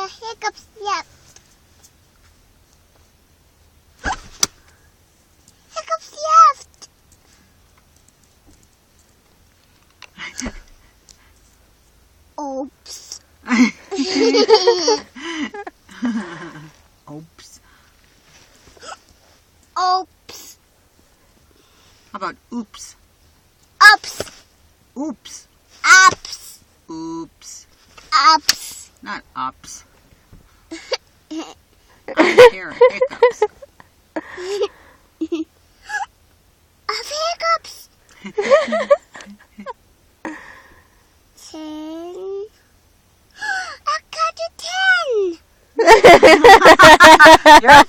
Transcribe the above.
hiccups left. Hiccups left. Oops. Oops. Oops. How about oops? Ups. Oops. Ups. Oops. Ups. Not ups. I hear hiccups. Of hiccups. 10. I got a 10. You're